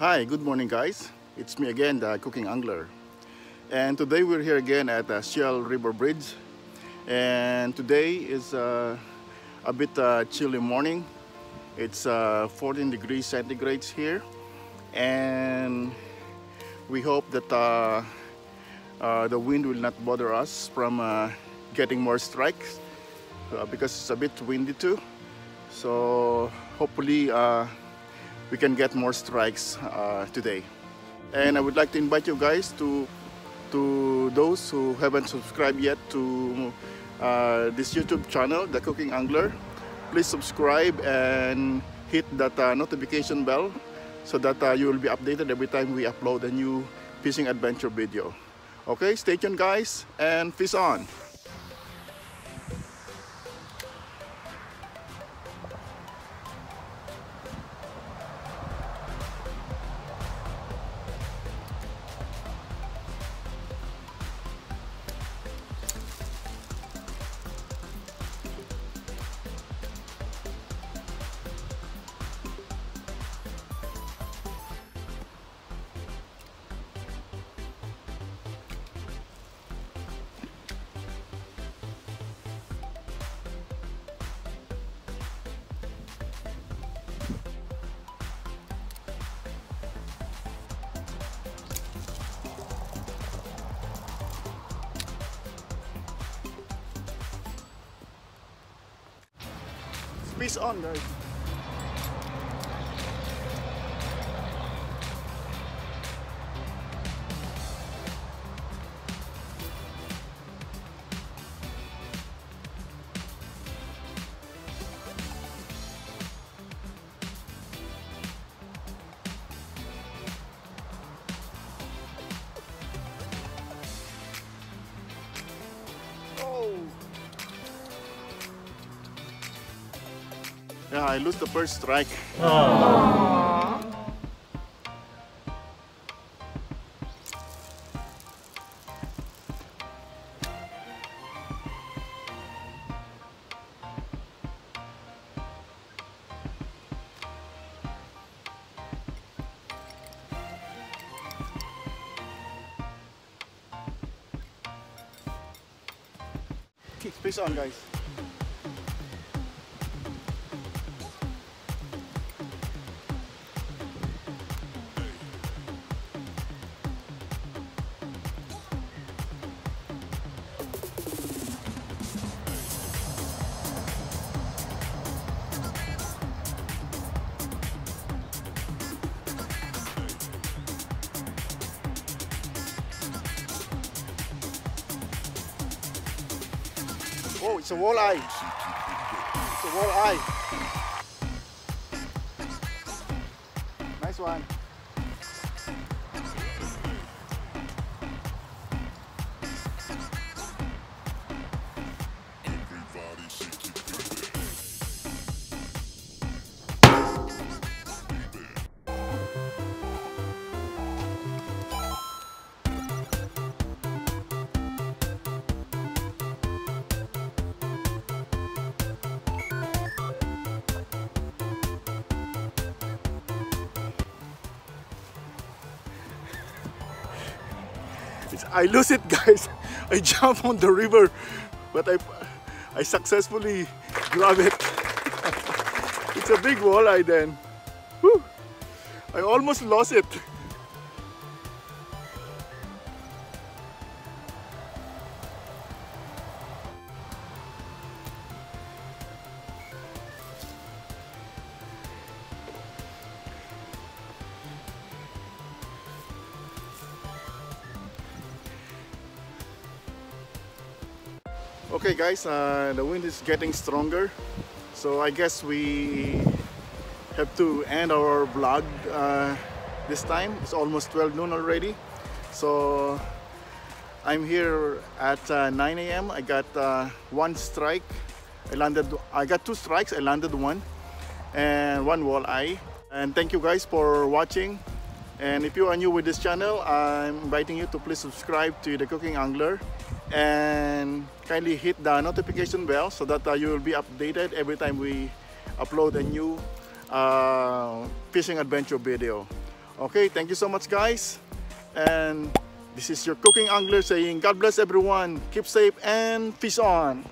Hi, good morning guys. It's me again, the cooking angler. And today we're here again at the Shell River Bridge. And today is a bit chilly morning. It's 14 degrees centigrades here. And we hope that the wind will not bother us from getting more strikes because it's a bit windy too. So hopefully we can get more strikes today. And I would like to invite you guys to those who haven't subscribed yet to this YouTube channel, The Cooking Angler. Please subscribe and hit that notification bell so that you will be updated every time we upload a new fishing adventure video. Okay, stay tuned guys and fish on! Fish on guys! Yeah, I lose the first strike. Aww. Keep fish on guys. Oh, it's a walleye. It's a walleye. Nice one. I lose it guys. I jump on the river, but I successfully grab it. It's a big walleye then. Whew. I almost lost it. Okay guys, the wind is getting stronger, so I guess we have to end our vlog this time. It's almost 12 noon already, so I'm here at 9 AM. I got one strike. I got two strikes. I landed one and one walleye. And thank you guys for watching. And if you are new with this channel, I'm inviting you to please subscribe to The Cooking Angler and kindly hit the notification bell so that you will be updated every time we upload a new fishing adventure video. Okay, thank you so much, guys. And this is your cooking angler saying God bless everyone, keep safe and fish on.